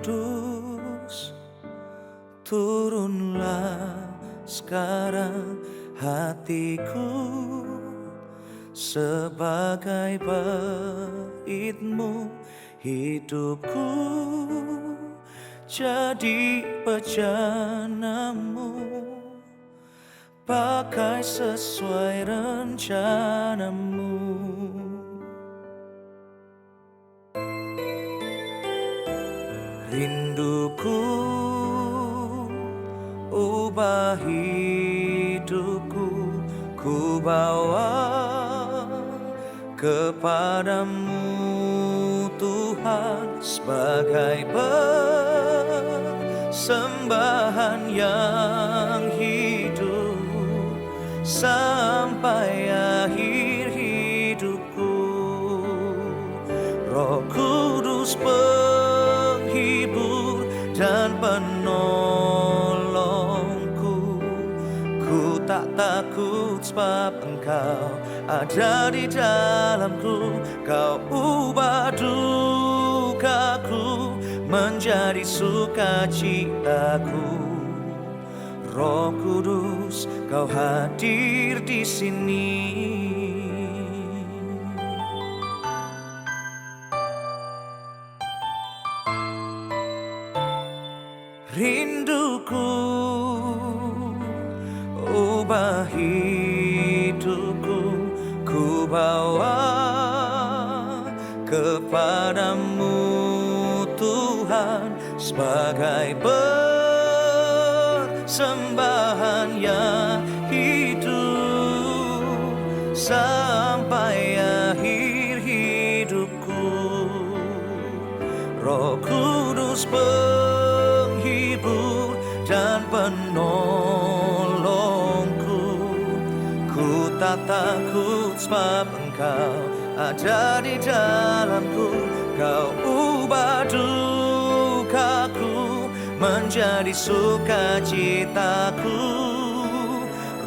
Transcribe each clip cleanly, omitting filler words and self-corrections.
Kudus, turunlah sekarang hatiku sebagai bait-Mu, hidupku jadi bejana-Mu, pakai sesuai rencana-Mu. Rinduku ubah hidupku, ku bawa kepadamu Tuhan sebagai persembahan yang hidup sampai akhir hidupku. Roh Kudus penghibur dan penolongku, ku tak takut sebab Engkau ada di dalamku. Kau ubah dukaku menjadi sukacitaku. Roh Kudus, Kau hadir di sini. Rinduku ubah hidupku, ku bawa kepadamu Tuhan sebagai persembahan yang hidup sampai akhir hidupku. Roh Kudus penghibur dan penolongku, ku tak takut sebab Engkau ada di dalamku. Kau ubah dukaku menjadi sukacitaku.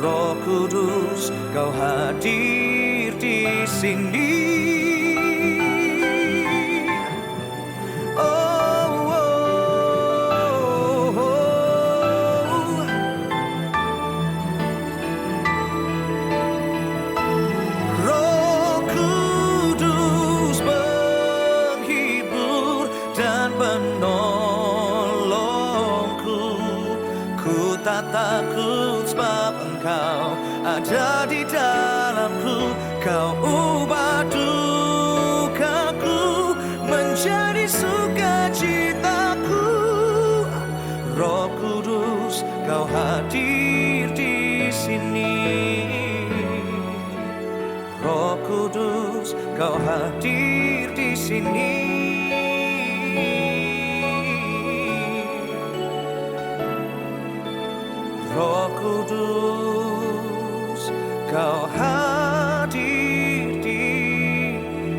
Roh Kudus, Kau hadir di sini. Tak takut sebab Engkau ada di dalamku. Kau ubah dukaku menjadi sukacitaku. Roh Kudus, Kau hadir di sini. Roh Kudus, Kau hadir di sini. Roh Kudus, Kau hadir di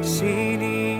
sini.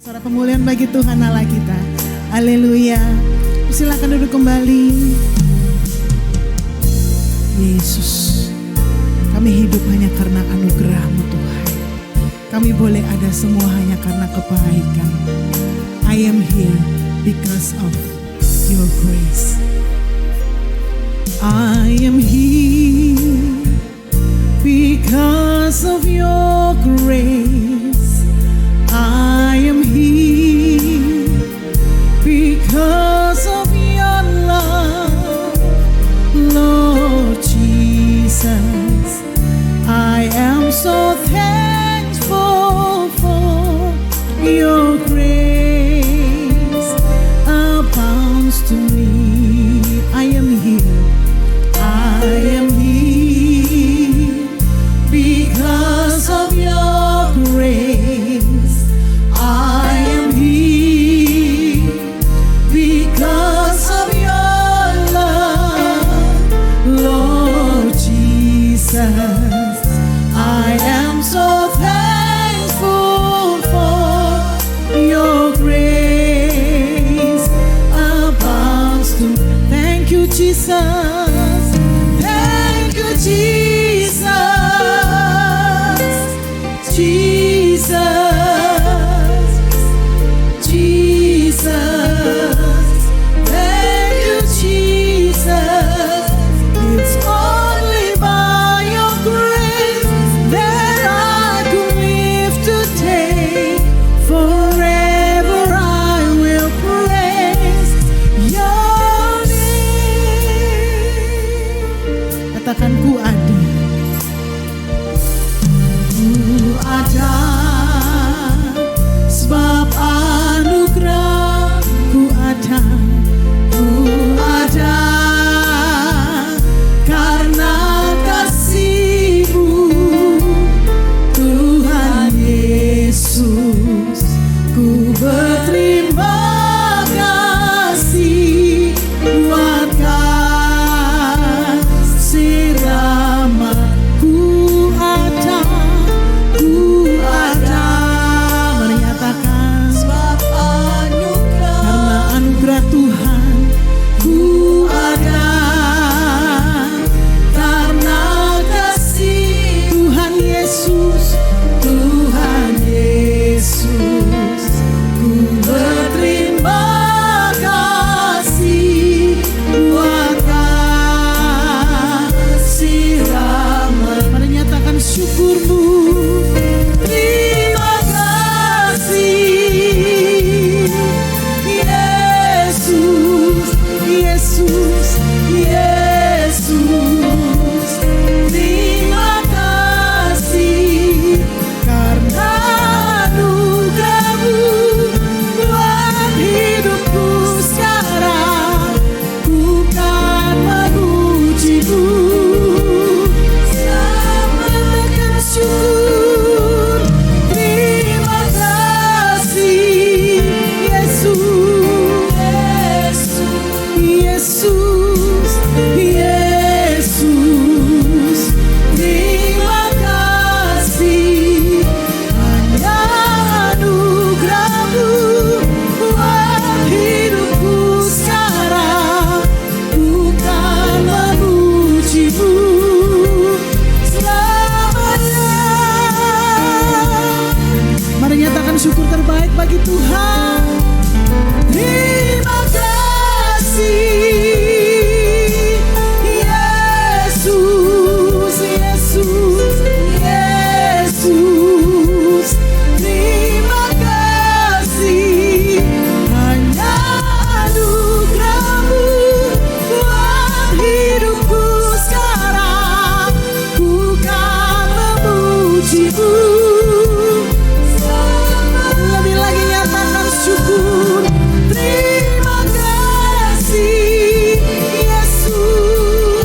Suara pemulihan bagi Tuhan Allah kita. Haleluya. Silakan duduk kembali. Yesus, kami hidup hanya karena anugerah-Mu Tuhan. Kami boleh ada semua hanya karena kebaikan. I am here because of grace. I am here because of your grace. I am here because of your love, Lord Jesus. I am so thankful for your grace abounds to me. I am here. I am here because of your grace. I am here because of your love, Lord Jesus. I am so thankful for your grace abounds to. Thank you, Jesus. Thank you, Jesus. Jesus. Jesus. Thank you, Jesus. It's only by your grace that I could live today. Forever I will praise your name. Katakan ku ada. Ku ada sebab anugerah. Ku ada. Ku ada karena kasih-Mu, Tuhan Yesus. Ku berterima kasih buat kasih rahmat. Ku ada menyatakan sebab anugerah, karena anugerah Tuhan. Ku ada karena kasih Tuhan Yesus, Tuhan Yesus. Ku berterima kasih buat kasih rahmat. Mari nyatakan syukur-Mu. Terima kasih Yesus, Yesus, Yesus. Terima kasih karena anugerah-Mu buat hidupku sekarang. Ku kan memuji-Mu. Selamatkan syukur. Terima kasih Yesus, Yesus, Yesus. Terima kasih hanya anugerah-Mu buat hidupku sekarang. Ku kan memuji-Mu selamanya. Mari nyatakan syukur terbaik bagi Tuhan. Terima kasih Yesus, Yesus, Yesus. Terima kasih hanya anugerah-Mu buat hidupku sekarang. Ku kan memuji-Mu. Lebih lagi nyatakan syukur. Terima kasih Yesus,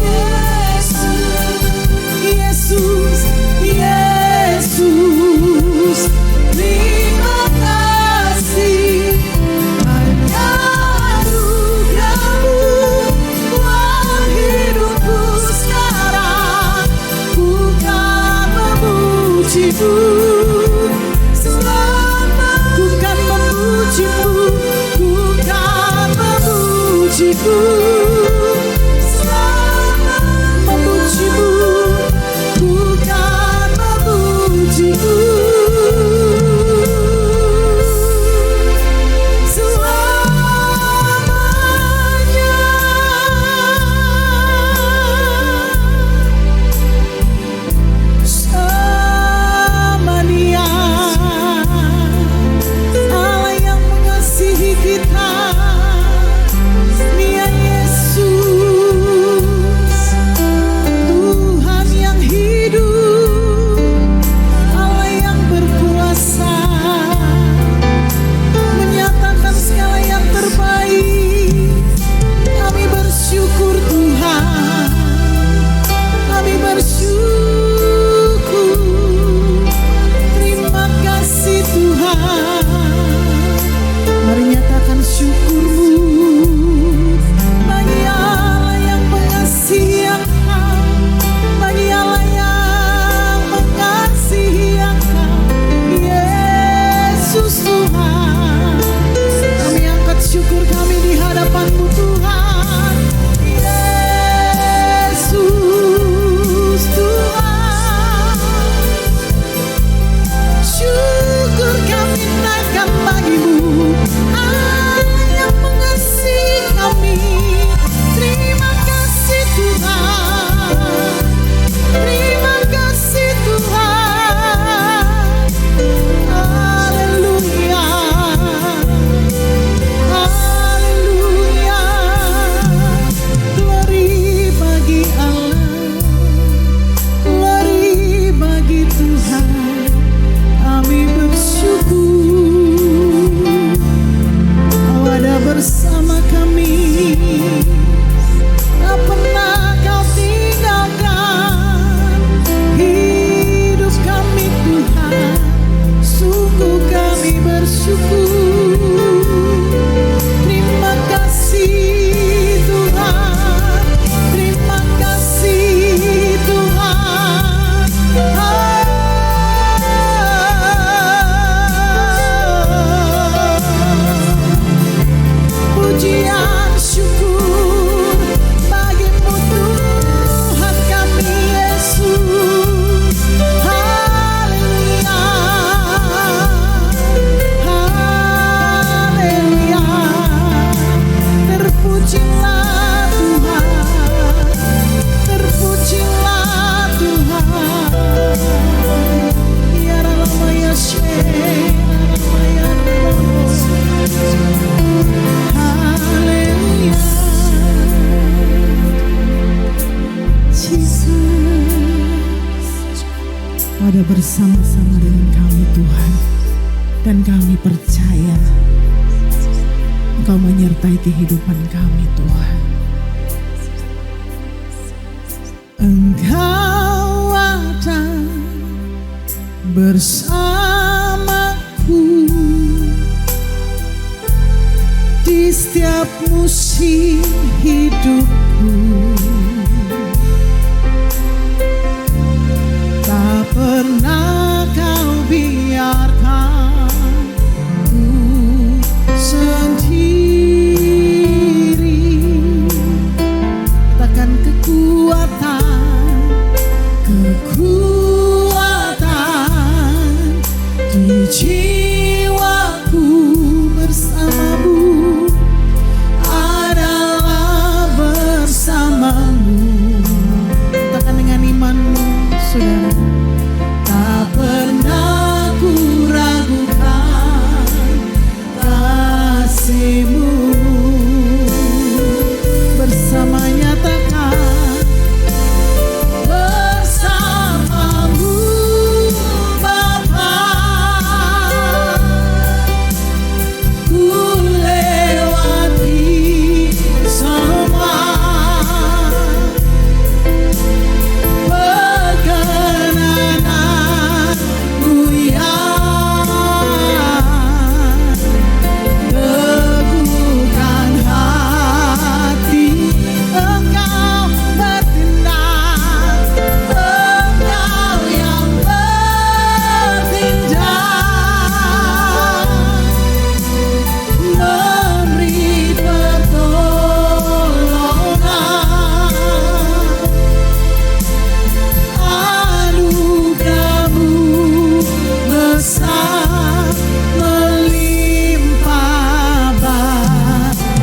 Yesus, Yesus. Terima kasih hanya anugerah-Mu buat hidupku sekarang. Ku kan memuji-Mu. Ku kan memuji-Mu. Ku kan memuji-Mu. Selamat memuji-Mu. Ku kan memuji-Mu. Selamanya. bersama-sama dengan kami Tuhan. Dan kami percaya Engkau menyertai kehidupan kami Tuhan. Engkau ada bersamaku di setiap musim hidupku. Tak pernah kau biarkan ku sendiri. Katakan kekuatan di jiwaku bersamamu adalah bersamamu. Katakan dengan imanmu, saudara. Tak pernah ku ragukan kasih-Mu. Bersama nyatakan bersamamu Bapa, ku lewati semua perkenananmu yang teguhkan hati. Engkau bertindak, Engkau yang bertindak, memberi pertolongan. Anugerah-Mu besar melimpah bagiku.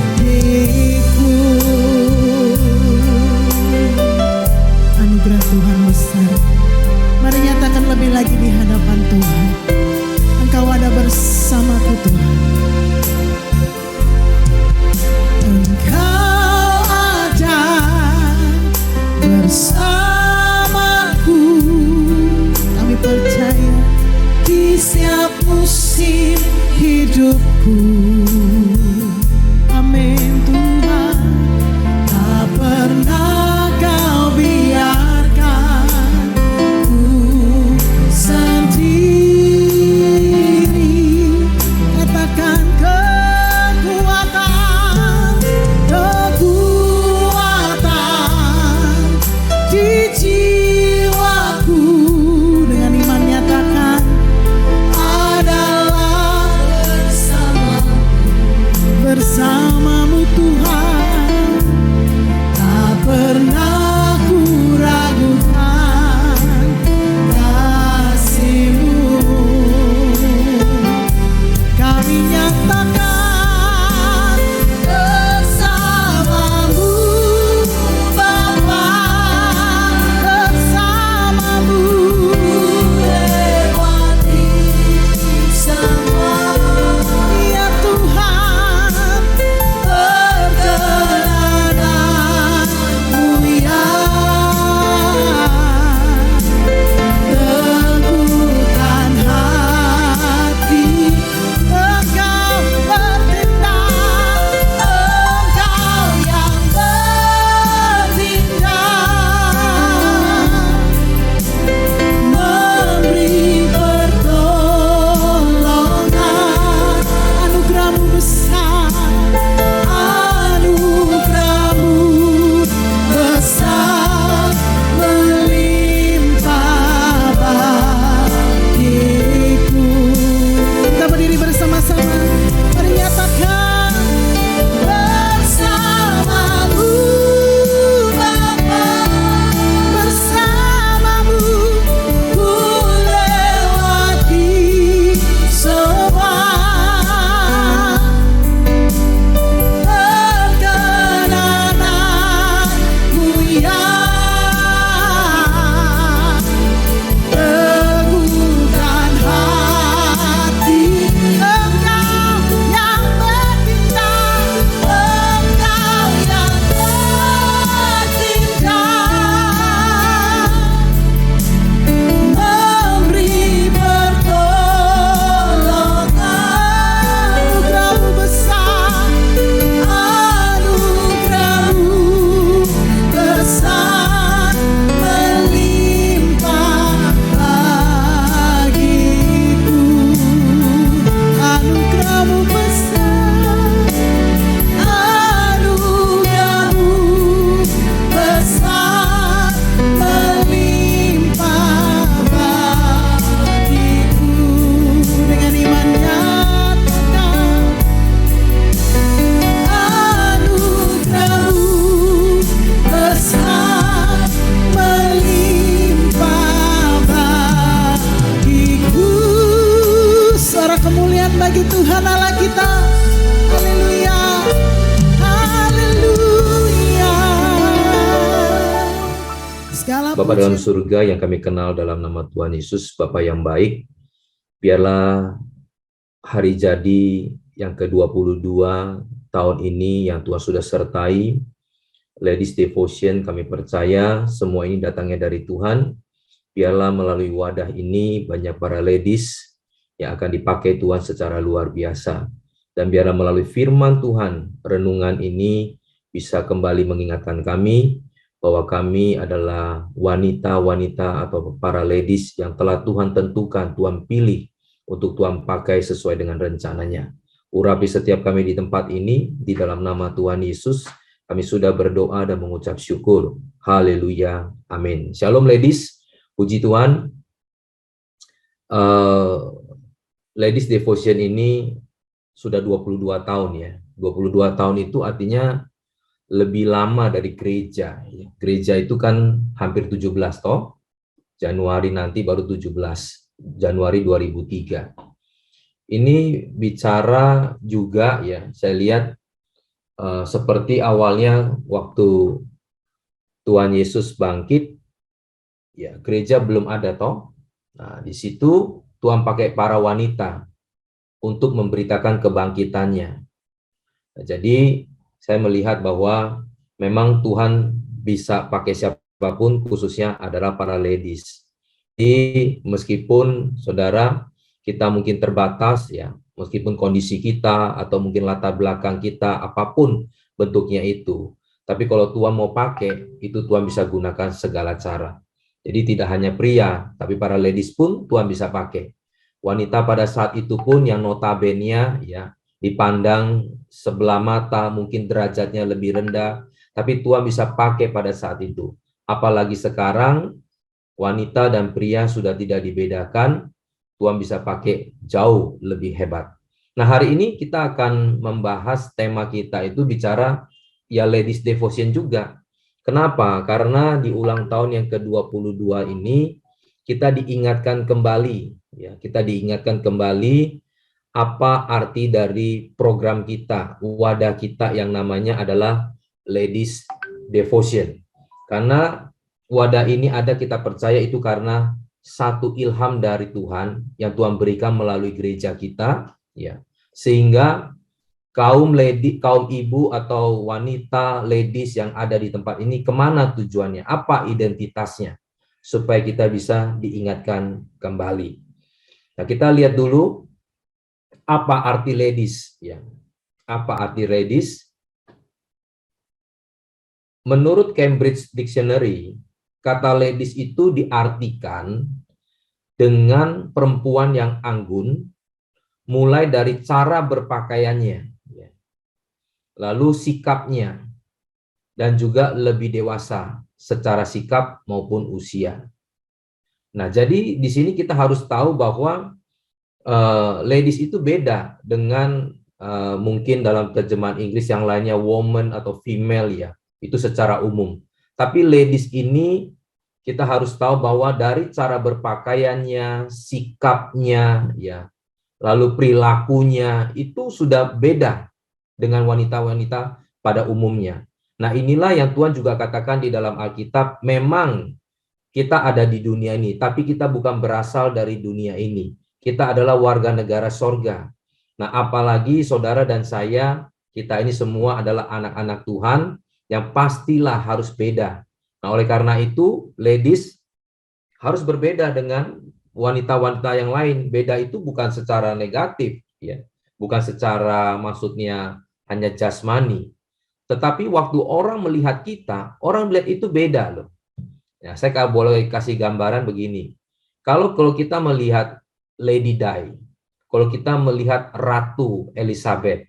Anugerah Tuhan besar. Mari nyatakan lebih lagi di hadapan Tuhan. Engkau ada bersamaku Tuhan. Engkau ada bersamaku. Kami percaya di setiap musim hidupku. Amin Tuhan. Tak pernah kau biarkan ku sendiri. Katakan kekuatan di jiwaku. Dengan iman nyatakan adalah bersamamu Bapa dalam surga yang kami kenal dalam nama Tuhan Yesus, Bapa yang baik, biarlah hari jadi yang ke-22 tahun ini yang Tuhan sudah sertai, Ladies Devotion, kami percaya semua ini datangnya dari Tuhan. Biarlah melalui wadah ini banyak para ladies yang akan dipakai Tuhan secara luar biasa. Dan biarlah melalui firman Tuhan, renungan ini bisa kembali mengingatkan kami bahwa kami adalah wanita-wanita atau para ladies yang telah Tuhan tentukan, Tuhan pilih untuk Tuhan pakai sesuai dengan rencananya. Urapi setiap kami di tempat ini, di dalam nama Tuhan Yesus, kami sudah berdoa dan mengucap syukur. Haleluya, amin. Shalom ladies, puji Tuhan. Ladies Devotion ini sudah 22 tahun ya. 22 tahun itu artinya lebih lama dari gereja. Gereja itu kan hampir 17 toh. Januari nanti baru 17. Januari 2003. Ini bicara juga ya, saya lihat seperti awalnya waktu Tuhan Yesus bangkit, ya gereja belum ada toh. Nah, di situ Tuhan pakai para wanita untuk memberitakan kebangkitannya. Nah, jadi saya melihat bahwa memang Tuhan bisa pakai siapapun, khususnya adalah para ladies. Jadi meskipun saudara kita mungkin terbatas ya, meskipun kondisi kita atau mungkin latar belakang kita apapun bentuknya itu, tapi kalau Tuhan mau pakai, itu Tuhan bisa gunakan segala cara. Jadi tidak hanya pria, tapi para ladies pun Tuhan bisa pakai. Wanita pada saat itu pun yang notabene ya dipandang sebelah mata, mungkin derajatnya lebih rendah, tapi Tuhan bisa pakai pada saat itu. Apalagi sekarang wanita dan pria sudah tidak dibedakan, Tuhan bisa pakai jauh lebih hebat. Nah, hari ini kita akan membahas tema kita itu bicara ya Ladies Devotion juga. Kenapa? Karena di ulang tahun yang ke-22 ini kita diingatkan kembali ya, kita diingatkan kembali apa arti dari program kita, wadah kita yang namanya adalah Ladies Devotion. Karena wadah ini ada, kita percaya itu karena satu ilham dari Tuhan yang Tuhan berikan melalui gereja kita ya. Sehingga kaum ibu atau wanita ladies yang ada di tempat ini, kemana tujuannya, apa identitasnya, supaya kita bisa diingatkan kembali. Nah, kita lihat dulu apa arti ladies ya. Apa arti ladies? Menurut Cambridge Dictionary, kata ladies itu diartikan dengan perempuan yang anggun, mulai dari cara berpakaiannya, ya, lalu sikapnya, dan juga lebih dewasa secara sikap maupun usia. Nah, jadi di sini kita harus tahu bahwa ladies itu beda dengan mungkin dalam terjemahan Inggris yang lainnya woman atau female ya, itu secara umum. Tapi ladies ini kita harus tahu bahwa dari cara berpakaiannya, sikapnya ya, lalu perilakunya itu sudah beda dengan wanita-wanita pada umumnya. Nah, inilah yang Tuhan juga katakan di dalam Alkitab, memang kita ada di dunia ini, tapi kita bukan berasal dari dunia ini. Kita adalah warga negara sorga. Nah, apalagi saudara dan saya, kita ini semua adalah anak-anak Tuhan yang pastilah harus beda. Nah, oleh karena itu, ladies harus berbeda dengan wanita-wanita yang lain. Beda itu bukan secara negatif, ya, bukan secara maksudnya hanya jasmani. Tetapi waktu orang melihat kita, orang melihat itu beda loh. Ya, saya boleh kasih gambaran begini. Kalau kita melihat Lady Di, kalau kita melihat Ratu Elizabeth,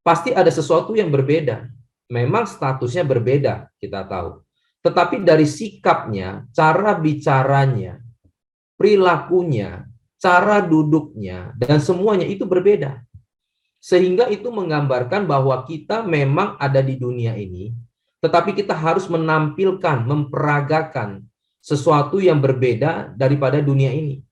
pasti ada sesuatu yang berbeda. Memang statusnya berbeda, kita tahu. Tetapi dari sikapnya, cara bicaranya, perilakunya, cara duduknya, dan semuanya itu berbeda. Sehingga itu menggambarkan bahwa kita memang ada di dunia ini, tetapi kita harus menampilkan, memperagakan sesuatu yang berbeda daripada dunia ini.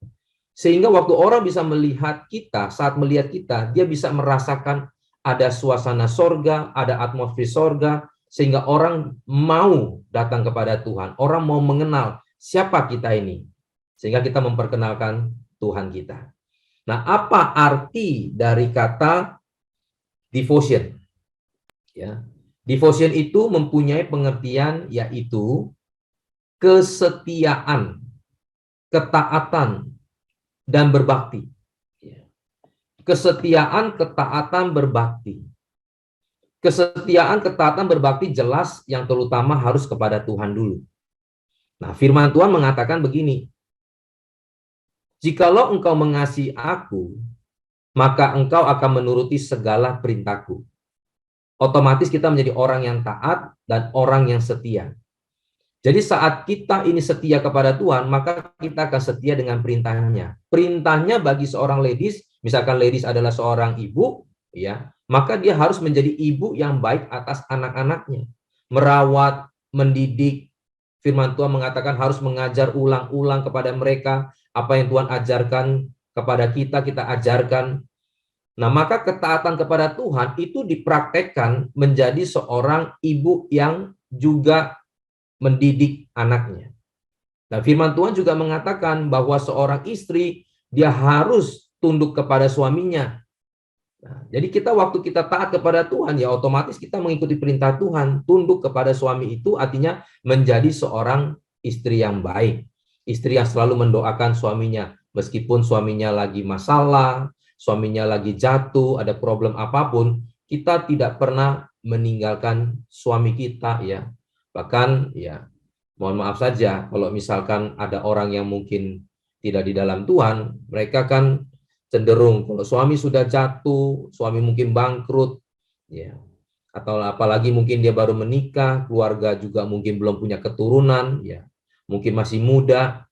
Sehingga waktu orang bisa melihat kita, saat melihat kita, dia bisa merasakan ada suasana sorga, ada atmosfer sorga, sehingga orang mau datang kepada Tuhan, orang mau mengenal siapa kita ini, sehingga kita memperkenalkan Tuhan kita. Nah, apa arti dari kata devotion? Ya, devotion itu mempunyai pengertian yaitu kesetiaan, ketaatan, dan berbakti. Kesetiaan, ketaatan, berbakti. Kesetiaan, ketaatan, berbakti jelas yang terutama harus kepada Tuhan dulu. Nah, firman Tuhan mengatakan begini, jikalau engkau mengasihi aku, maka engkau akan menuruti segala perintahku. Otomatis kita menjadi orang yang taat dan orang yang setia. Jadi saat kita ini setia kepada Tuhan, maka kita akan setia dengan perintahnya. Perintahnya bagi seorang ladies, misalkan ladies adalah seorang ibu, ya, maka dia harus menjadi ibu yang baik atas anak-anaknya. Merawat, mendidik. Firman Tuhan mengatakan harus mengajar ulang-ulang kepada mereka apa yang Tuhan ajarkan kepada kita, kita ajarkan. Nah, maka ketaatan kepada Tuhan itu dipraktekkan menjadi seorang ibu yang juga mendidik anaknya. Nah, firman Tuhan juga mengatakan bahwa seorang istri dia harus tunduk kepada suaminya. Nah, jadi kita waktu kita taat kepada Tuhan ya otomatis kita mengikuti perintah Tuhan. Tunduk kepada suami itu artinya menjadi seorang istri yang baik. Istri yang selalu mendoakan suaminya meskipun suaminya lagi masalah, suaminya lagi jatuh, ada problem apapun, kita tidak pernah meninggalkan suami kita ya. Bahkan ya mohon maaf saja kalau misalkan ada orang yang mungkin tidak di dalam Tuhan, mereka kan cenderung kalau suami sudah jatuh, suami mungkin bangkrut ya. Atau apalagi mungkin dia baru menikah, keluarga juga mungkin belum punya keturunan ya. Mungkin masih muda.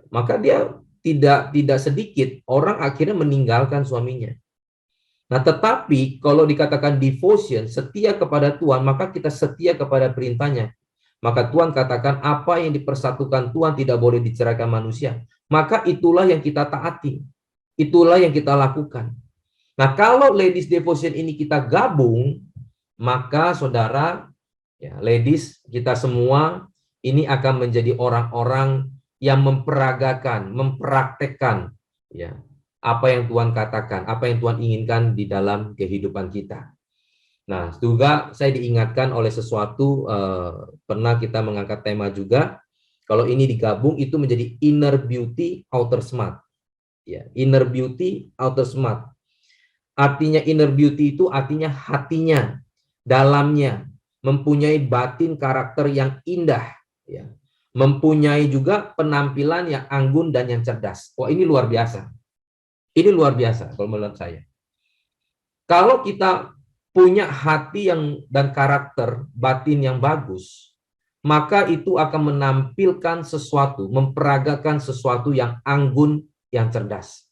Maka dia tidak sedikit orang akhirnya meninggalkan suaminya. Nah, tetapi kalau dikatakan devotion, setia kepada Tuhan, maka kita setia kepada perintahnya. Maka Tuhan katakan apa yang dipersatukan Tuhan tidak boleh diceraikan manusia. Maka itulah yang kita taati. Itulah yang kita lakukan. Nah, kalau ladies devotion ini kita gabung, maka saudara, ya, ladies kita semua ini akan menjadi orang-orang yang memperagakan, mempraktekkan ya apa yang Tuhan katakan, apa yang Tuhan inginkan di dalam kehidupan kita. Nah, juga saya diingatkan oleh sesuatu, pernah kita mengangkat tema juga, kalau ini digabung itu menjadi inner beauty, outer smart. Ya, inner beauty, outer smart. Artinya inner beauty itu artinya hatinya, dalamnya, mempunyai batin karakter yang indah. Ya. Mempunyai juga penampilan yang anggun dan yang cerdas. Wah, ini luar biasa. Ini luar biasa kalau menurut saya. Kalau kita punya hati yang dan karakter batin yang bagus, maka itu akan menampilkan sesuatu, memperagakan sesuatu yang anggun, yang cerdas.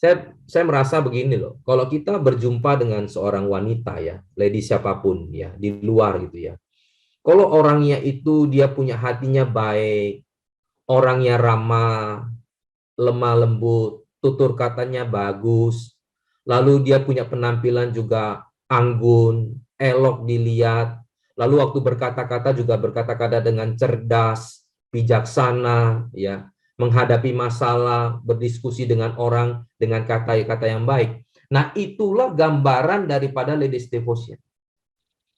Saya merasa begini loh, kalau kita berjumpa dengan seorang wanita ya, lady siapapun ya, di luar gitu ya. Kalau orangnya itu dia punya hatinya baik, orangnya ramah, lemah lembut, tutur katanya bagus, lalu dia punya penampilan juga anggun, elok dilihat, lalu waktu berkata-kata juga berkata-kata dengan cerdas, bijaksana, ya, menghadapi masalah, berdiskusi dengan orang dengan kata-kata yang baik. Nah, itulah gambaran daripada ladies devotion.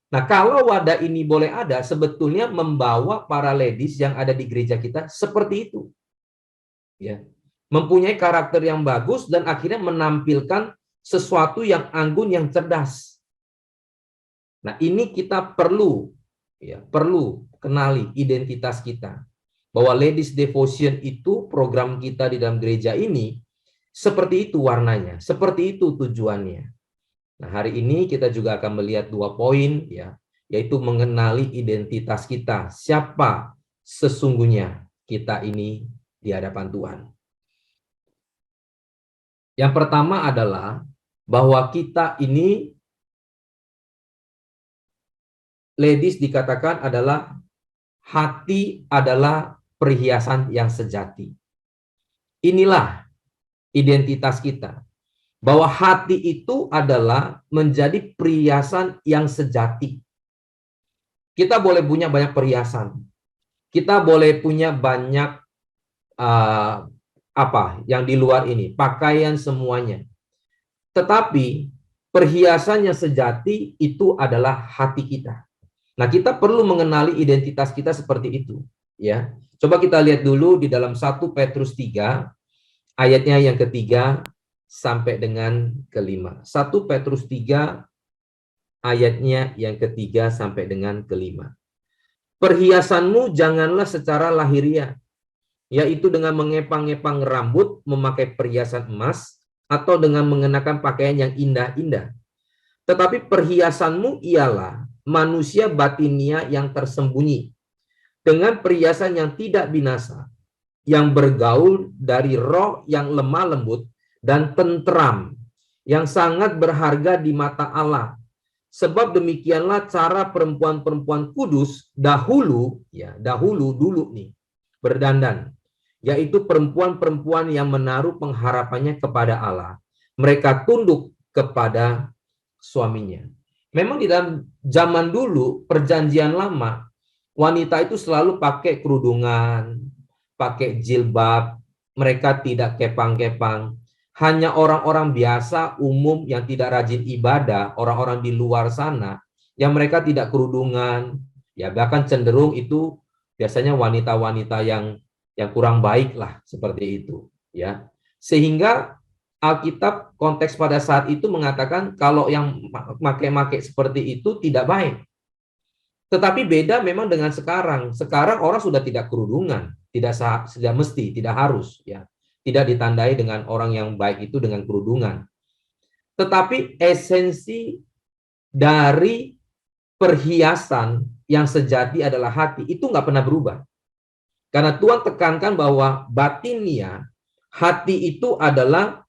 Nah, kalau wadah ini boleh ada, sebetulnya membawa para ladies yang ada di gereja kita seperti itu. Ya. Mempunyai karakter yang bagus dan akhirnya menampilkan sesuatu yang anggun, yang cerdas. Nah, ini kita perlu kenali identitas kita. Bahwa ladies devotion itu program kita di dalam gereja ini seperti itu warnanya, seperti itu tujuannya. Nah, hari ini kita juga akan melihat 2 poin ya, yaitu mengenali identitas kita, siapa sesungguhnya kita ini di hadapan Tuhan. Yang pertama adalah bahwa kita ini ladies dikatakan adalah hati adalah perhiasan yang sejati. Inilah identitas kita. Bahwa hati itu adalah menjadi perhiasan yang sejati. Kita boleh punya banyak perhiasan. Kita boleh punya banyak yang di luar ini, pakaian semuanya. Tetapi perhiasan yang sejati itu adalah hati kita. Nah, kita perlu mengenali identitas kita seperti itu, ya. Coba kita lihat dulu di dalam 1 Petrus 3 ayatnya yang ketiga sampai dengan kelima. 1 Petrus 3 ayatnya yang ketiga sampai dengan kelima. Perhiasanmu janganlah secara lahiriah, yaitu dengan mengepang-ngepang rambut, memakai perhiasan emas, atau dengan mengenakan pakaian yang indah-indah. Tetapi perhiasanmu ialah manusia batinia yang tersembunyi, dengan perhiasan yang tidak binasa, yang bergaul dari roh yang lemah lembut dan tentram, yang sangat berharga di mata Allah. Sebab demikianlah cara perempuan-perempuan kudus dahulu dulu nih berdandan, yaitu perempuan-perempuan yang menaruh pengharapannya kepada Allah. Mereka tunduk kepada suaminya. Memang di dalam zaman dulu, perjanjian lama, wanita itu selalu pakai kerudungan, pakai jilbab, mereka tidak kepang-kepang. Hanya orang-orang biasa, umum, yang tidak rajin ibadah, orang-orang di luar sana, yang mereka tidak kerudungan, ya bahkan cenderung itu biasanya wanita-wanita yang kurang baik lah, seperti itu, ya. Sehingga Alkitab konteks pada saat itu mengatakan kalau yang make-make seperti itu tidak baik. Tetapi beda memang dengan sekarang. Sekarang orang sudah tidak kerudungan, tidak mesti, tidak harus, ya. Tidak ditandai dengan orang yang baik itu dengan kerudungan. Tetapi esensi dari perhiasan yang sejati adalah hati, itu nggak pernah berubah. Karena Tuhan tekankan bahwa batinia, hati itu adalah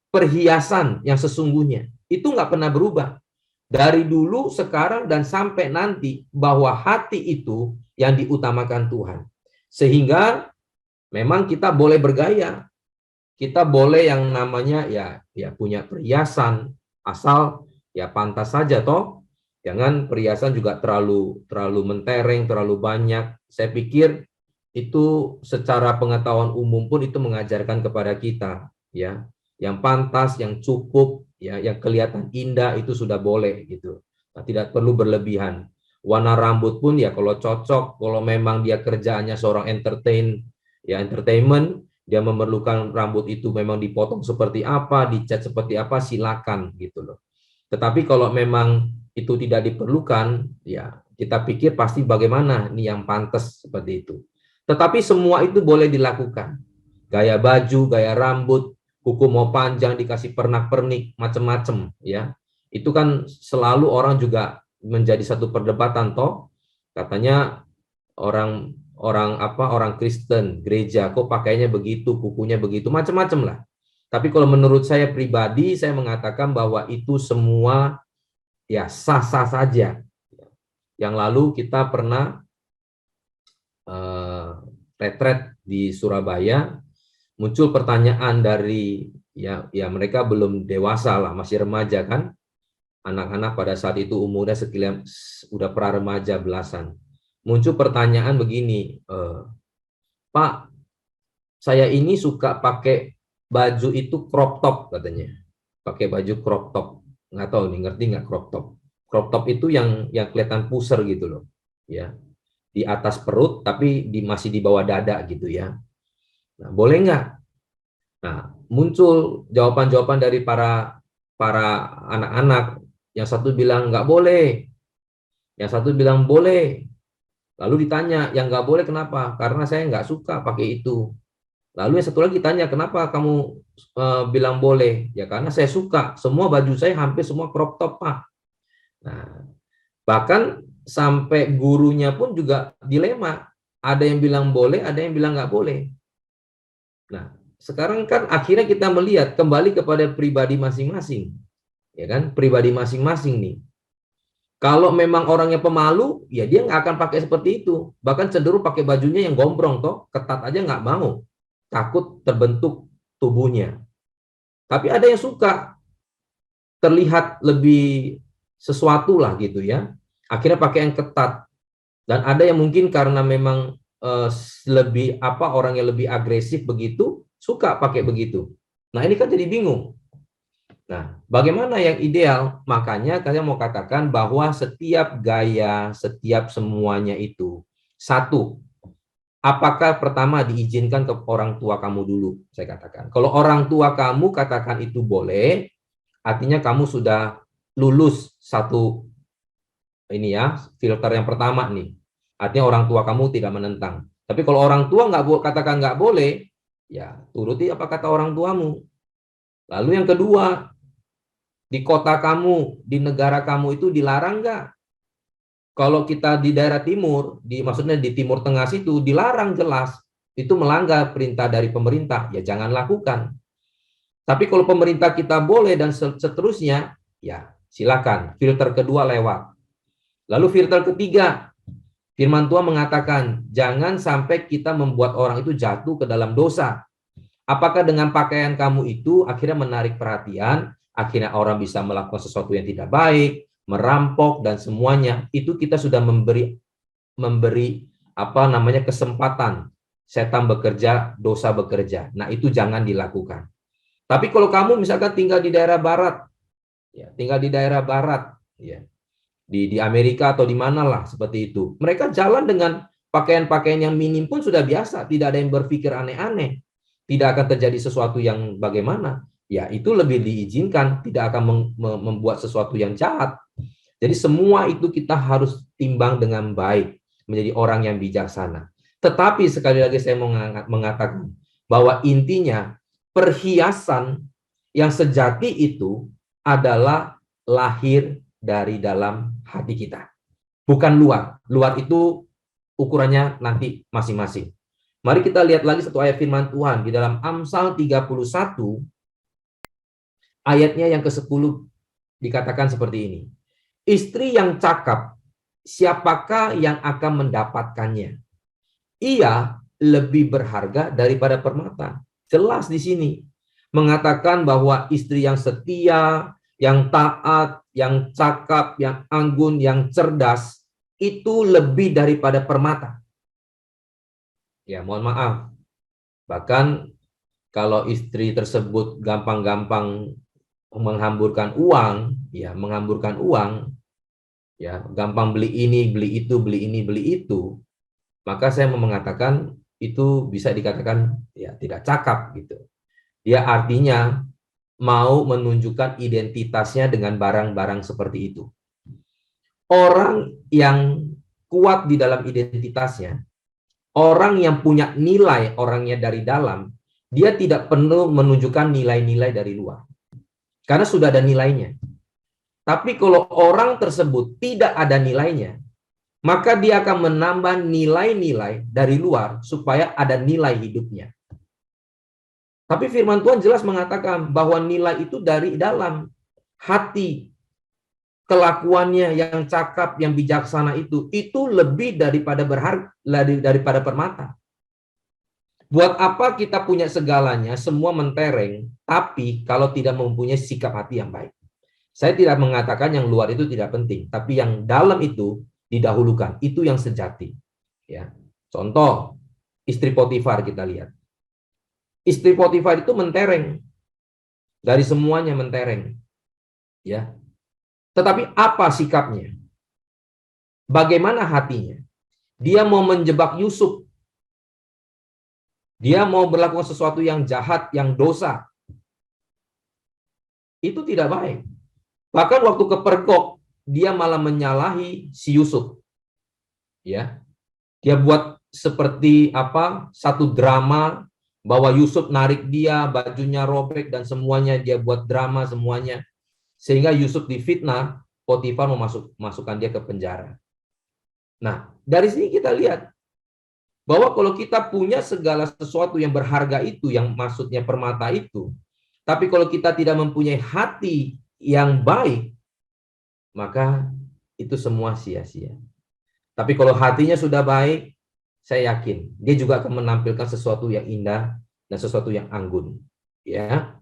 perhiasan yang sesungguhnya. Itu nggak pernah berubah. Dari dulu, sekarang, dan sampai nanti, bahwa hati itu yang diutamakan Tuhan. Sehingga memang kita boleh bergaya. Kita boleh yang namanya ya punya perhiasan, asal ya pantas saja toh. Jangan perhiasan juga terlalu mentereng, terlalu banyak. Saya pikir itu secara pengetahuan umum pun itu mengajarkan kepada kita, ya. Yang pantas, yang cukup, ya, yang kelihatan indah itu sudah boleh gitu. Nah, tidak perlu berlebihan. Warna rambut pun ya kalau cocok, kalau memang dia kerjaannya seorang entertainment, dia memerlukan rambut itu memang dipotong seperti apa, dicat seperti apa, silakan gitu loh. Tetapi kalau memang itu tidak diperlukan, ya kita pikir pasti bagaimana nih yang pantas seperti itu. Tetapi semua itu boleh dilakukan. Gaya baju, gaya rambut, kuku mau panjang, dikasih pernak-pernik, macam-macam, ya. Itu kan selalu orang juga menjadi satu perdebatan toh. Katanya orang Kristen, gereja, kok pakainya begitu, kukunya begitu, macam-macam lah. Tapi kalau menurut saya pribadi, saya mengatakan bahwa itu semua ya sah-sah saja. Yang lalu kita pernah retret di Surabaya, muncul pertanyaan dari ya mereka belum dewasa lah, masih remaja kan, anak-anak pada saat itu umurnya sekilas udah pra remaja belasan. Muncul pertanyaan begini, Pak, saya ini suka pakai baju itu crop top katanya, pakai baju crop top, nggak tahu nih ngerti nggak crop top? Crop top itu yang kelihatan puser gitu loh, ya, di atas perut tapi masih di bawah dada gitu ya. Nah, boleh nggak? Nah, muncul jawaban-jawaban dari para anak-anak. Yang satu bilang nggak boleh, yang satu bilang boleh. Lalu ditanya, yang nggak boleh kenapa? Karena saya nggak suka pakai itu. Lalu yang satu lagi tanya, kenapa kamu bilang boleh? Ya karena saya suka. Semua baju saya hampir semua crop top, Pak. Nah, bahkan sampai gurunya pun juga dilema. Ada yang bilang boleh, ada yang bilang nggak boleh. Nah, sekarang kan akhirnya kita melihat kembali kepada pribadi masing-masing. Ya kan? Pribadi masing-masing nih. Kalau memang orangnya pemalu, ya dia nggak akan pakai seperti itu. Bahkan cenderung pakai bajunya yang gombrong, toh ketat aja nggak mau. Takut terbentuk tubuhnya. Tapi ada yang suka terlihat lebih sesuatu lah gitu ya. Akhirnya pakai yang ketat. Dan ada yang mungkin karena memang lebih orang yang lebih agresif begitu, suka pakai begitu. Nah, ini kan jadi bingung. Nah, bagaimana yang ideal? Makanya saya mau katakan bahwa setiap gaya, setiap semuanya itu, satu, apakah pertama diizinkan ke orang tua kamu dulu, saya katakan. Kalau orang tua kamu katakan itu boleh, artinya kamu sudah lulus satu ini ya, filter yang pertama nih. Artinya orang tua kamu tidak menentang. Tapi kalau orang tua katakan nggak boleh, ya turuti apa kata orang tuamu. Lalu yang kedua, di kota kamu, di negara kamu itu dilarang nggak? Kalau kita di daerah timur, maksudnya di timur tengah situ, dilarang jelas. Itu melanggar perintah dari pemerintah, ya jangan lakukan. Tapi kalau pemerintah kita boleh dan seterusnya, ya silakan. Filter kedua lewat. Lalu filter ketiga, firman Tuhan mengatakan, jangan sampai kita membuat orang itu jatuh ke dalam dosa. Apakah dengan pakaian kamu itu akhirnya menarik perhatian, akhirnya orang bisa melakukan sesuatu yang tidak baik, merampok dan semuanya, itu kita sudah memberi kesempatan setan bekerja, dosa bekerja. Nah, itu jangan dilakukan. Tapi kalau kamu misalkan tinggal di daerah barat, ya, ya, di Amerika atau di mana lah seperti itu. Mereka jalan dengan pakaian-pakaian yang minim pun sudah biasa, tidak ada yang berpikir aneh-aneh. Tidak akan terjadi sesuatu yang bagaimana. Ya, itu lebih diizinkan, tidak akan membuat sesuatu yang jahat. Jadi semua itu kita harus timbang dengan baik, menjadi orang yang bijaksana. Tetapi sekali lagi saya mau mengatakan bahwa intinya perhiasan yang sejati itu adalah lahir dari dalam hati kita. Bukan luar. Luar itu ukurannya nanti masing-masing. Mari kita lihat lagi satu ayat firman Tuhan di dalam Amsal 31 ayatnya yang ke-10 dikatakan seperti ini. Istri yang cakap, siapakah yang akan mendapatkannya? Ia lebih berharga daripada permata. Jelas di sini mengatakan bahwa istri yang setia, yang taat, yang cakap, yang anggun, yang cerdas itu lebih daripada permata. Ya, mohon maaf. Bahkan kalau istri tersebut gampang-gampang menghamburkan uang, ya, gampang beli ini, beli itu, beli ini, beli itu, maka saya mau mengatakan itu bisa dikatakan ya tidak cakap gitu. Dia artinya mau menunjukkan identitasnya dengan barang-barang seperti itu. Orang yang kuat di dalam identitasnya, orang yang punya nilai orangnya dari dalam, dia tidak perlu menunjukkan nilai-nilai dari luar. Karena sudah ada nilainya. Tapi kalau orang tersebut tidak ada nilainya, maka dia akan menambah nilai-nilai dari luar supaya ada nilai hidupnya. Tapi firman Tuhan jelas mengatakan bahwa nilai itu dari dalam hati. Kelakuannya yang cakap, yang bijaksana itu lebih daripada berharga, daripada permata. Buat apa kita punya segalanya, semua mentereng, tapi kalau tidak mempunyai sikap hati yang baik. Saya tidak mengatakan yang luar itu tidak penting, tapi yang dalam itu didahulukan, itu yang sejati. Ya, contoh istri Potifar kita lihat. Istri Potifar itu mentereng, dari semuanya mentereng. Ya. Tetapi apa sikapnya? Bagaimana hatinya? Dia mau menjebak Yusuf. Dia mau melakukan sesuatu yang jahat, yang dosa. Itu tidak baik. Bahkan waktu kepergok, dia malah menyalahi si Yusuf. Ya. Dia buat seperti satu drama bahwa Yusuf narik dia, bajunya robek dan semuanya, dia buat drama semuanya. Sehingga Yusuf difitnah, Potifar memasukkan dia ke penjara. Nah, dari sini kita lihat bahwa kalau kita punya segala sesuatu yang berharga itu, yang maksudnya permata itu, tapi kalau kita tidak mempunyai hati yang baik, maka itu semua sia-sia. Tapi kalau hatinya sudah baik, saya yakin dia juga akan menampilkan sesuatu yang indah dan sesuatu yang anggun. Ya.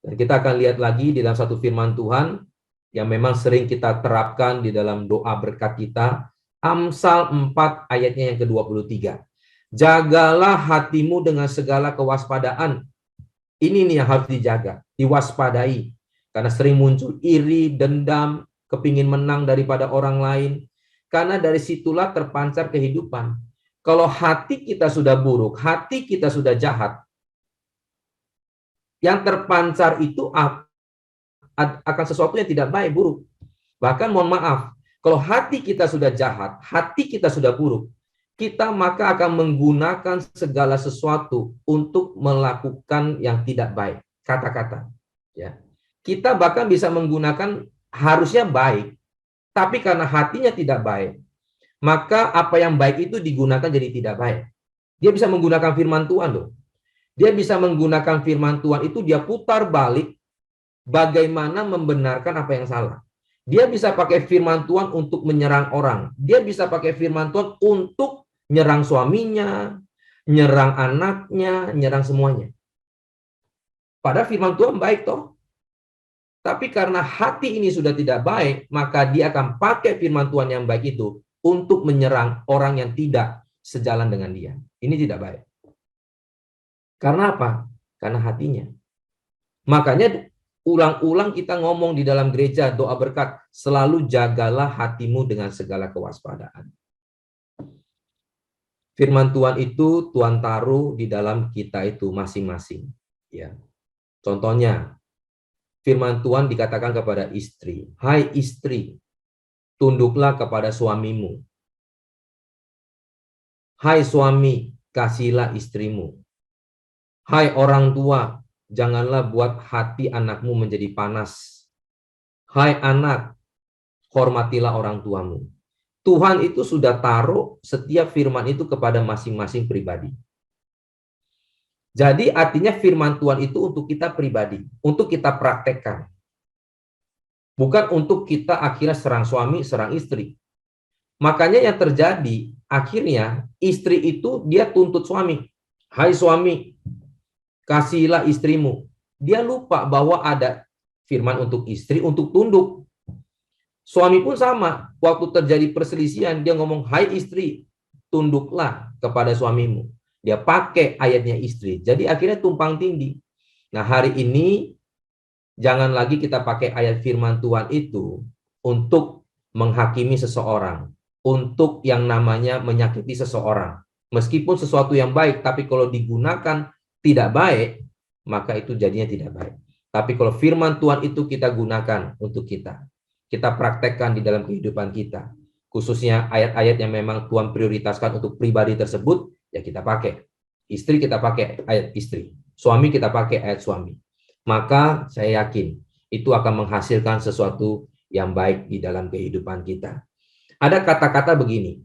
Dan kita akan lihat lagi di dalam satu firman Tuhan yang memang sering kita terapkan di dalam doa berkat kita Amsal 4 ayatnya yang ke-23. Jagalah hatimu dengan segala kewaspadaan. Ini nih yang harus dijaga, diwaspadai. Karena sering muncul iri, dendam, kepingin menang daripada orang lain. Karena dari situlah terpancar kehidupan. Kalau hati kita sudah buruk, hati kita sudah jahat, yang terpancar itu akan sesuatu yang tidak baik, buruk. Bahkan mohon maaf, kalau hati kita sudah jahat, hati kita sudah buruk, kita maka akan menggunakan segala sesuatu untuk melakukan yang tidak baik. Kata-kata. Ya. Kita bahkan bisa menggunakan harusnya baik, tapi karena hatinya tidak baik, maka apa yang baik itu digunakan jadi tidak baik. Dia bisa menggunakan firman Tuhan loh. Dia bisa menggunakan firman Tuhan itu dia putar balik bagaimana membenarkan apa yang salah. Dia bisa pakai firman Tuhan untuk menyerang orang. Dia bisa pakai firman Tuhan untuk nyerang suaminya, nyerang anaknya, nyerang semuanya. Padahal firman Tuhan baik toh. Tapi karena hati ini sudah tidak baik, maka dia akan pakai firman Tuhan yang baik itu untuk menyerang orang yang tidak sejalan dengan dia. Ini tidak baik. Karena apa? Karena hatinya. Makanya ulang-ulang kita ngomong di dalam gereja doa berkat, selalu jagalah hatimu dengan segala kewaspadaan. Firman Tuhan itu Tuhan taruh di dalam kita itu masing-masing. Ya. Contohnya, firman Tuhan dikatakan kepada istri, hai istri, tunduklah kepada suamimu. Hai suami, kasihilah istrimu. Hai orang tua, janganlah buat hati anakmu menjadi panas. Hai anak, hormatilah orang tuamu. Tuhan itu sudah taruh setiap firman itu kepada masing-masing pribadi. Jadi artinya firman Tuhan itu untuk kita pribadi, untuk kita praktekkan. Bukan untuk kita akhirnya serang suami, serang istri. Makanya yang terjadi, akhirnya istri itu dia tuntut suami. Hai suami, kasihilah istrimu. Dia lupa bahwa ada firman untuk istri, untuk tunduk. Suami pun sama, waktu terjadi perselisihan, dia ngomong, hai istri, tunduklah kepada suamimu. Dia pakai ayatnya istri. Jadi akhirnya tumpang tindih. Nah hari ini jangan lagi kita pakai ayat firman Tuhan itu untuk menghakimi seseorang. Untuk yang namanya menyakiti seseorang. Meskipun sesuatu yang baik, tapi kalau digunakan tidak baik, maka itu jadinya tidak baik. Tapi kalau firman Tuhan itu kita gunakan untuk kita praktekkan di dalam kehidupan kita. Khususnya ayat-ayat yang memang Tuhan prioritaskan untuk pribadi tersebut, ya kita pakai. Istri kita pakai ayat istri. Suami kita pakai ayat suami. Maka saya yakin itu akan menghasilkan sesuatu yang baik di dalam kehidupan kita. Ada kata-kata begini.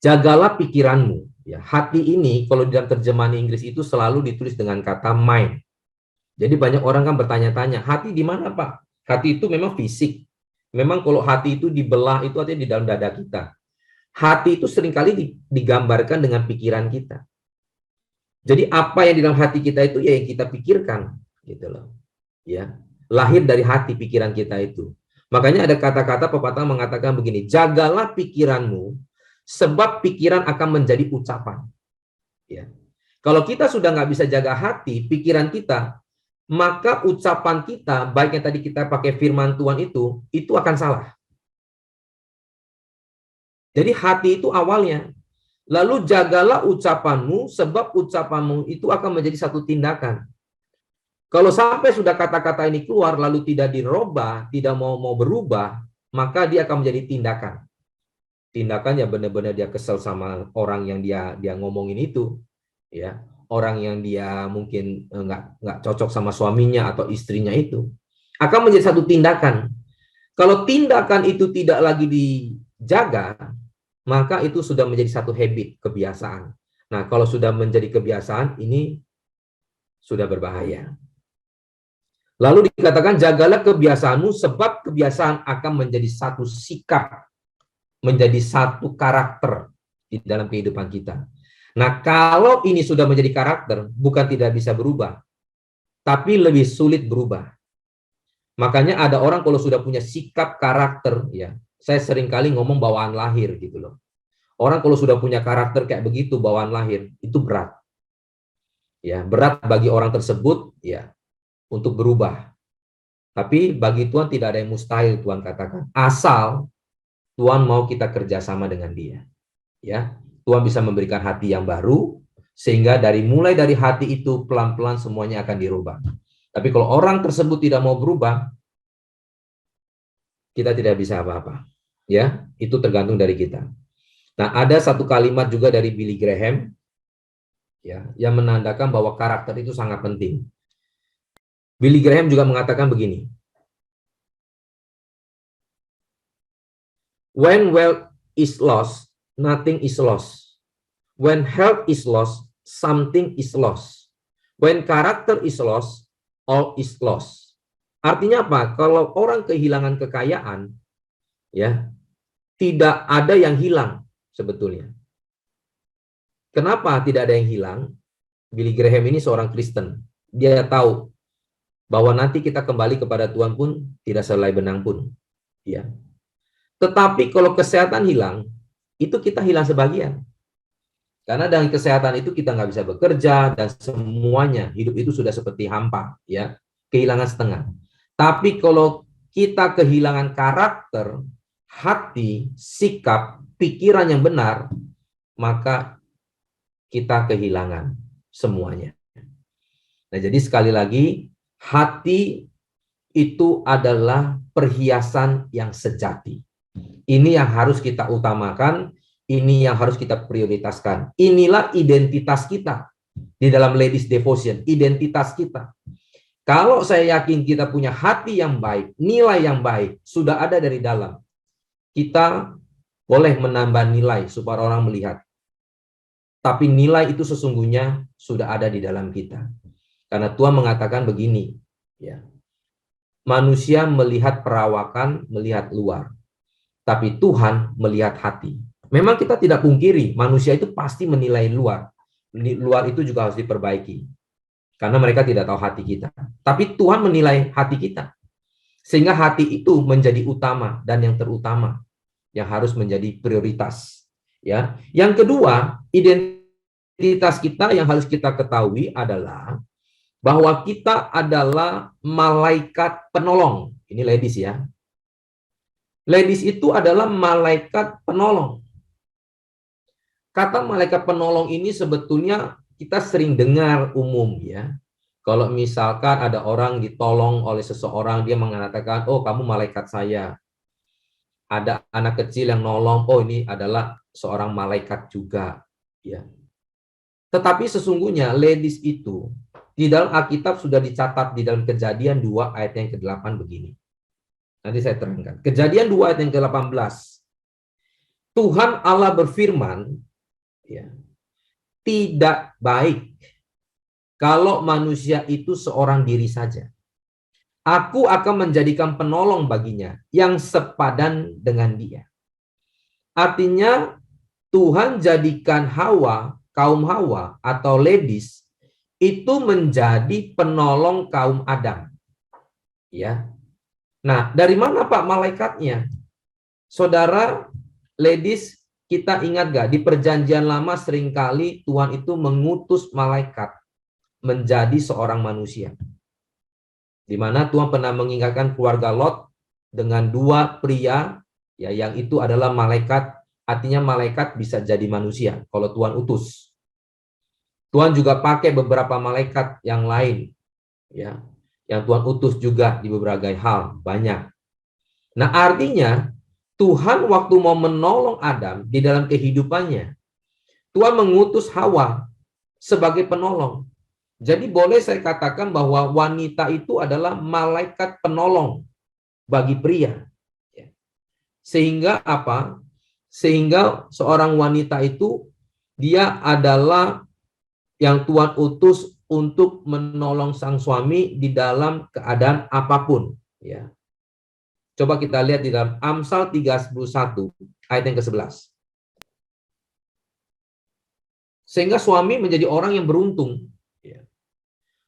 Jagalah pikiranmu. Ya, hati ini kalau di dalam terjemahan Inggris itu selalu ditulis dengan kata mind. Jadi banyak orang kan bertanya-tanya, hati di mana Pak? Hati itu memang fisik. Memang kalau hati itu dibelah itu artinya di dalam dada kita. Hati itu seringkali digambarkan dengan pikiran kita. Jadi apa yang di dalam hati kita itu ya yang kita pikirkan, gitu loh. Ya, lahir dari hati pikiran kita itu. Makanya ada kata-kata pepatah mengatakan begini, jagalah pikiranmu, sebab pikiran akan menjadi ucapan. Ya. Kalau kita sudah nggak bisa jaga hati, pikiran kita, maka ucapan kita, baik yang tadi kita pakai firman Tuhan itu akan salah. Jadi hati itu awalnya. Lalu jagalah ucapanmu, sebab ucapanmu itu akan menjadi satu tindakan. Kalau sampai sudah kata-kata ini keluar, lalu tidak dirubah, tidak mau berubah, maka dia akan menjadi tindakan. Tindakan ya benar-benar dia kesel sama orang yang dia ngomongin itu. Ya, orang yang dia mungkin nggak cocok sama suaminya atau istrinya itu. Akan menjadi satu tindakan. Kalau tindakan itu tidak lagi dijaga, maka itu sudah menjadi satu habit, kebiasaan. Nah, kalau sudah menjadi kebiasaan, ini sudah berbahaya. Lalu dikatakan, jagalah kebiasaanmu, sebab kebiasaan akan menjadi satu sikap, menjadi satu karakter di dalam kehidupan kita. Nah, kalau ini sudah menjadi karakter, bukan tidak bisa berubah, tapi lebih sulit berubah. Makanya ada orang kalau sudah punya sikap karakter, ya, saya sering kali ngomong bawaan lahir gitu loh. Orang kalau sudah punya karakter kayak begitu bawaan lahir, itu berat. Ya, berat bagi orang tersebut ya untuk berubah. Tapi bagi Tuhan tidak ada yang mustahil, Tuhan katakan. Asal Tuhan mau kita kerjasama dengan Dia. Ya, Tuhan bisa memberikan hati yang baru, sehingga mulai dari hati itu pelan-pelan semuanya akan dirubah. Tapi kalau orang tersebut tidak mau berubah, kita tidak bisa apa-apa. Ya, itu tergantung dari kita. Nah, ada satu kalimat juga dari Billy Graham ya, yang menandakan bahwa karakter itu sangat penting. Billy Graham juga mengatakan begini. When wealth is lost, nothing is lost. When health is lost, something is lost. When character is lost, all is lost. Artinya apa? Kalau orang kehilangan kekayaan, ya, tidak ada yang hilang sebetulnya. Kenapa tidak ada yang hilang? Billy Graham ini seorang Kristen. Dia tahu bahwa nanti kita kembali kepada Tuhan pun tidak selai benang pun. Ya. Tetapi kalau kesehatan hilang, itu kita hilang sebagian. Karena dengan kesehatan itu kita nggak bisa bekerja dan semuanya hidup itu sudah seperti hampa, ya, kehilangan setengah. Tapi kalau kita kehilangan karakter, hati, sikap, pikiran yang benar, maka kita kehilangan semuanya. Nah, jadi sekali lagi, hati itu adalah perhiasan yang sejati. Ini yang harus kita utamakan. Ini yang harus kita prioritaskan. Inilah identitas kita di dalam Ladies Devotion, identitas kita. Kalau saya yakin kita punya hati yang baik, nilai yang baik, sudah ada dari dalam. Kita boleh menambah nilai supaya orang melihat. Tapi nilai itu sesungguhnya sudah ada di dalam kita. Karena Tuhan mengatakan begini, ya. Manusia melihat perawakan, melihat luar. Tapi Tuhan melihat hati. Memang kita tidak pungkiri, manusia itu pasti menilai luar. Luar itu juga harus diperbaiki. Karena mereka tidak tahu hati kita. Tapi Tuhan menilai hati kita. Sehingga hati itu menjadi utama dan yang terutama. Yang harus menjadi prioritas. Ya. Yang kedua, identitas kita yang harus kita ketahui adalah bahwa kita adalah malaikat penolong. Ini ladies ya. Ladies itu adalah malaikat penolong. Kata malaikat penolong ini sebetulnya kita sering dengar umum ya. Kalau misalkan ada orang ditolong oleh seseorang, dia mengatakan, oh kamu malaikat saya. Ada anak kecil yang nolong, oh ini adalah seorang malaikat juga. Ya. Tetapi sesungguhnya ladies itu, di dalam Alkitab sudah dicatat di dalam Kejadian 2 ayat yang ke-8 begini. Nanti saya terangkan. Kejadian 2 ayat yang ke-18. Tuhan Allah berfirman, ya, tidak baik kalau manusia itu seorang diri saja. Aku akan menjadikan penolong baginya yang sepadan dengan dia. Artinya Tuhan jadikan Hawa, kaum Hawa atau ladies itu menjadi penolong kaum Adam. Ya. Nah, dari mana Pak malaikatnya? Saudara, ladies, kita ingat gak, di perjanjian lama seringkali Tuhan itu mengutus malaikat menjadi seorang manusia. Di mana Tuhan pernah mengingatkan keluarga Lot dengan 2 pria, ya, yang itu adalah malaikat, artinya malaikat bisa jadi manusia kalau Tuhan utus. Tuhan juga pakai beberapa malaikat yang lain, ya, yang Tuhan utus juga di beberapa hal, banyak. Nah, artinya Tuhan waktu mau menolong Adam di dalam kehidupannya, Tuhan mengutus Hawa sebagai penolong. Jadi boleh saya katakan bahwa wanita itu adalah malaikat penolong bagi pria. Sehingga apa? Sehingga seorang wanita itu dia adalah yang Tuhan utus untuk menolong sang suami di dalam keadaan apapun. Ya. Coba kita lihat di dalam Amsal 31 ayat yang ke-11. Sehingga suami menjadi orang yang beruntung.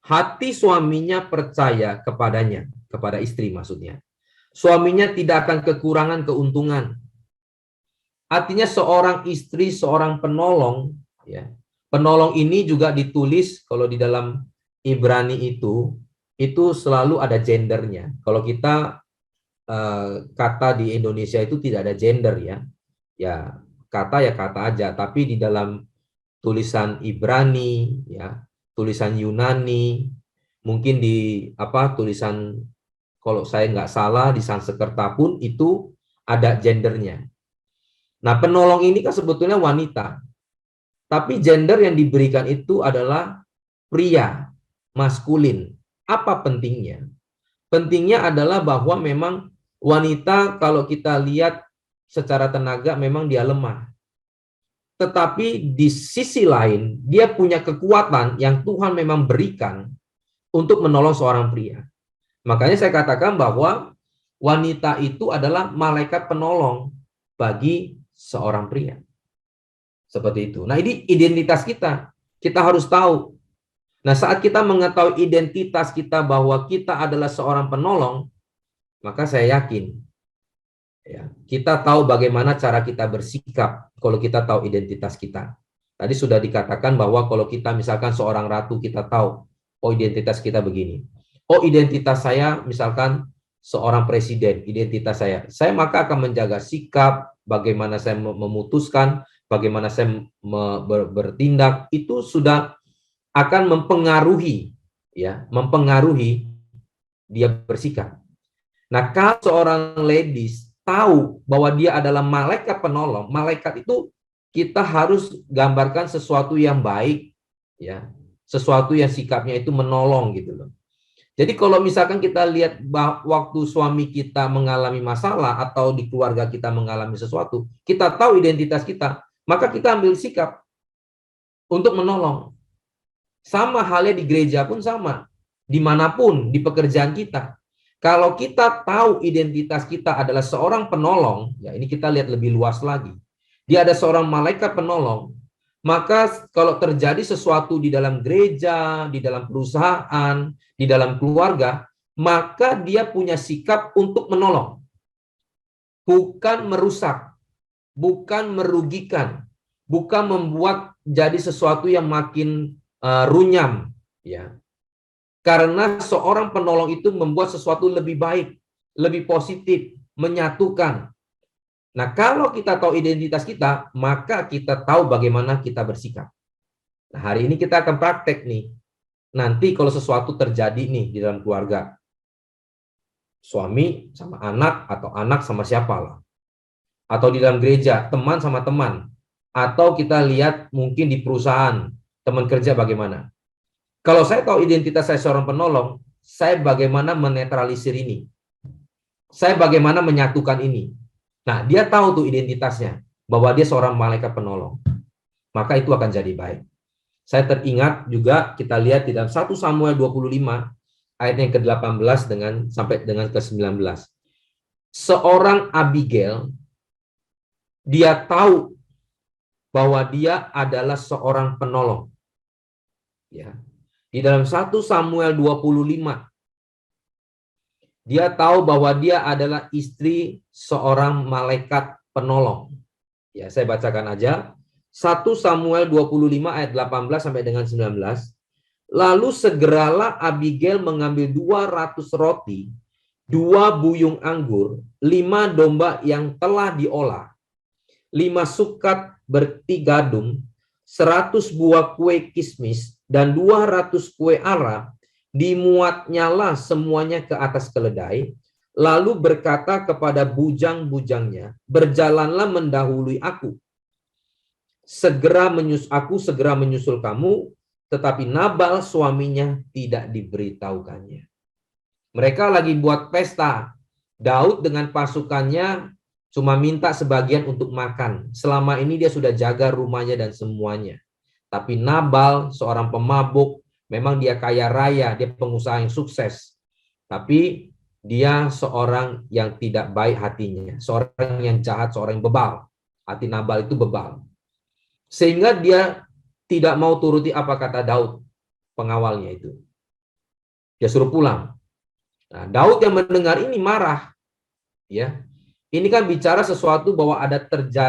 Hati suaminya percaya kepadanya, kepada istri maksudnya. suaminya tidak akan kekurangan keuntungan. Artinya seorang istri, seorang penolong, ya. Penolong ini juga ditulis kalau di dalam Ibrani itu selalu ada gendernya. Kalau kita kata di Indonesia itu tidak ada gender ya. Ya, kata aja, tapi di dalam tulisan Ibrani ya, tulisan Yunani, mungkin di tulisan, kalau saya nggak salah di Sanskerta pun itu ada gendernya. Nah, penolong ini kan sebetulnya wanita. Tapi gender yang diberikan itu adalah pria, maskulin. Apa pentingnya? Pentingnya adalah bahwa memang wanita kalau kita lihat secara tenaga memang dia lemah. Tetapi di sisi lain, dia punya kekuatan yang Tuhan memang berikan untuk menolong seorang pria. Makanya saya katakan bahwa wanita itu adalah malaikat penolong bagi seorang pria. Seperti itu. Nah, ini identitas kita. Kita harus tahu. Nah, saat kita mengetahui identitas kita bahwa kita adalah seorang penolong, maka saya yakin ya, kita tahu bagaimana cara kita bersikap kalau kita tahu identitas kita. Tadi sudah dikatakan bahwa kalau kita misalkan seorang ratu, kita tahu, oh identitas kita begini. Oh identitas saya misalkan seorang presiden, identitas saya maka akan menjaga sikap, bagaimana saya memutuskan, bagaimana saya bertindak, itu sudah akan mempengaruhi dia bersikap. Nah, kalau seorang ladies tahu bahwa dia adalah malaikat penolong, malaikat itu kita harus gambarkan sesuatu yang baik ya, sesuatu yang sikapnya itu menolong gitu loh. Jadi kalau misalkan kita lihat waktu suami kita mengalami masalah atau di keluarga kita mengalami sesuatu, kita tahu identitas kita, maka kita ambil sikap untuk menolong. Sama halnya di gereja pun sama, dimanapun, di pekerjaan kita. Kalau kita tahu identitas kita adalah seorang penolong, ya ini kita lihat lebih luas lagi. Dia ada seorang malaikat penolong, maka kalau terjadi sesuatu di dalam gereja, di dalam perusahaan, di dalam keluarga, maka dia punya sikap untuk menolong. Bukan merusak, bukan merugikan, bukan membuat jadi sesuatu yang makin runyam, ya. Karena seorang penolong itu membuat sesuatu lebih baik, lebih positif, menyatukan. Nah, kalau kita tahu identitas kita, maka kita tahu bagaimana kita bersikap. Nah, hari ini kita akan praktek nih. Nanti kalau sesuatu terjadi nih di dalam keluarga, suami sama anak atau anak sama siapa lah, atau di dalam gereja, teman sama teman, atau kita lihat mungkin di perusahaan, teman kerja bagaimana. Kalau saya tahu identitas saya seorang penolong, saya bagaimana menetralisir ini. Saya bagaimana menyatukan ini. Nah, dia tahu tuh identitasnya, bahwa dia seorang malaikat penolong. Maka itu akan jadi baik. Saya teringat juga kita lihat di dalam 1 Samuel 25, ayat yang ke-18 sampai dengan ke-19. Seorang Abigail, dia tahu bahwa dia adalah seorang penolong. Ya. Di dalam 1 Samuel 25, dia tahu bahwa dia adalah istri seorang malaikat penolong. Ya, saya bacakan aja. 1 Samuel 25 ayat 18 sampai dengan 19. Lalu segeralah Abigail mengambil 200 roti, 2 buyung anggur, 5 domba yang telah diolah, 5 sukat bertigadum, 100 buah kue kismis, dan 200 kue ara. Dimuatnyalah semuanya ke atas keledai, lalu berkata kepada bujang-bujangnya, berjalanlah mendahului aku. Aku segera menyusul kamu, tetapi Nabal suaminya tidak diberitahukannya. Mereka lagi buat pesta. Daud dengan pasukannya cuma minta sebagian untuk makan. Selama ini dia sudah jaga rumahnya dan semuanya. Tapi Nabal seorang pemabuk, memang dia kaya raya, dia pengusaha yang sukses. Tapi dia seorang yang tidak baik hatinya. Seorang yang jahat, seorang yang bebal. Hati Nabal itu bebal. Sehingga dia tidak mau turuti apa kata Daud, pengawalnya itu. Dia suruh pulang. Nah, Daud yang mendengar ini marah. Ya, ini kan bicara sesuatu bahwa ada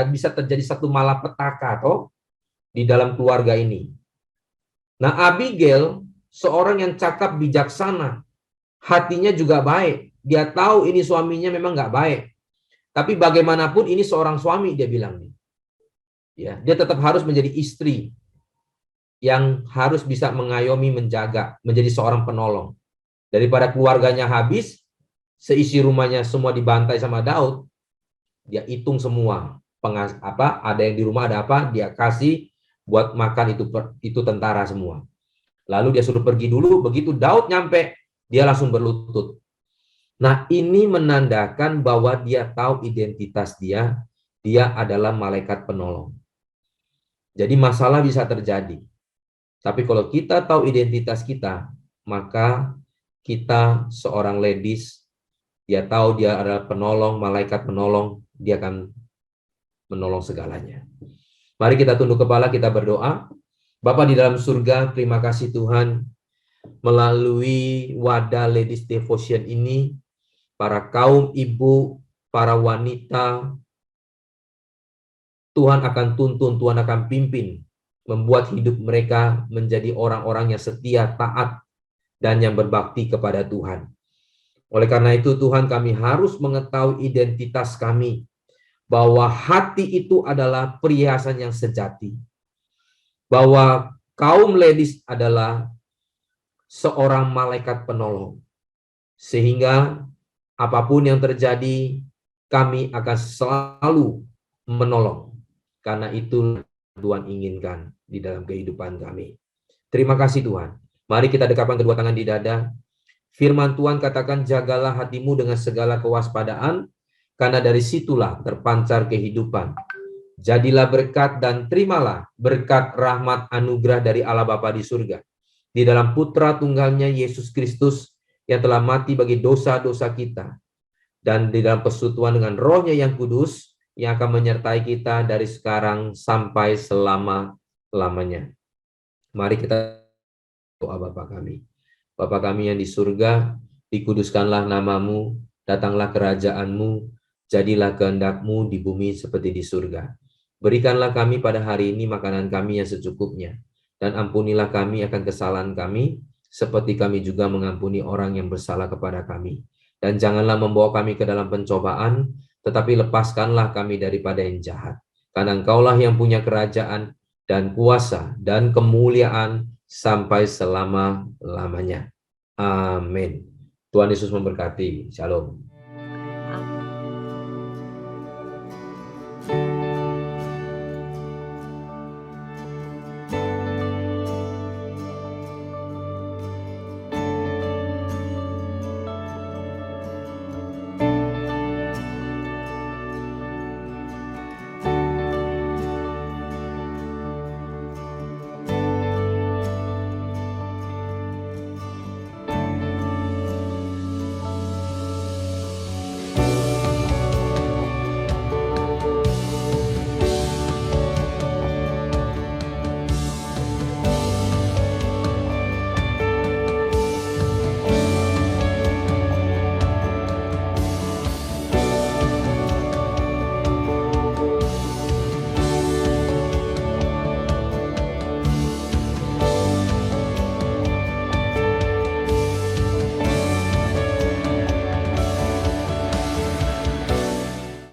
bisa terjadi satu malapetaka toh di dalam keluarga ini. Nah, Abigail seorang yang cakap bijaksana, hatinya juga baik. Dia tahu ini suaminya memang nggak baik, tapi bagaimanapun ini seorang suami, dia bilang nih. Ya, dia tetap harus menjadi istri yang harus bisa mengayomi, menjaga, menjadi seorang penolong. Daripada keluarganya habis, seisi rumahnya semua dibantai sama Daud, dia hitung semua. Ada yang di rumah ada apa, dia kasih buat makan itu tentara semua. Lalu dia suruh pergi dulu, begitu Daud nyampe, dia langsung berlutut. Nah, ini menandakan bahwa dia tahu identitas dia adalah malaikat penolong. Jadi masalah bisa terjadi. Tapi kalau kita tahu identitas kita, maka kita seorang ladies, dia tahu dia adalah penolong, malaikat penolong, dia akan menolong segalanya. Mari kita tunduk kepala, kita berdoa. Bapa di dalam surga, terima kasih Tuhan, melalui wadah Ladies Devotion ini, para kaum ibu, para wanita, Tuhan akan tuntun, Tuhan akan pimpin, membuat hidup mereka menjadi orang-orang yang setia, taat, dan yang berbakti kepada Tuhan. Oleh karena itu Tuhan, kami harus mengetahui identitas kami, bahwa hati itu adalah perhiasan yang sejati, bahwa kaum ladies adalah seorang malaikat penolong, sehingga apapun yang terjadi, kami akan selalu menolong, karena itu Tuhan inginkan di dalam kehidupan kami. Terima kasih Tuhan. Mari kita dekapkan kedua tangan di dada. Firman Tuhan katakan, jagalah hatimu dengan segala kewaspadaan, karena dari situlah terpancar kehidupan. Jadilah berkat dan terimalah berkat rahmat anugerah dari Allah Bapa di surga, di dalam Putra Tunggalnya Yesus Kristus yang telah mati bagi dosa-dosa kita, dan di dalam persekutuan dengan Roh-Nya yang kudus yang akan menyertai kita dari sekarang sampai selama-lamanya. Mari kita doa Bapa kami. Bapa kami yang di surga, dikuduskanlah namamu, datanglah kerajaanmu, jadilah kehendak-Mu di bumi seperti di surga. Berikanlah kami pada hari ini makanan kami yang secukupnya, dan ampunilah kami akan kesalahan kami, seperti kami juga mengampuni orang yang bersalah kepada kami. Dan janganlah membawa kami ke dalam pencobaan, tetapi lepaskanlah kami daripada yang jahat. Karena Engkaulah yang punya kerajaan dan kuasa dan kemuliaan sampai selama-lamanya. Amin. Tuhan Yesus memberkati. Shalom.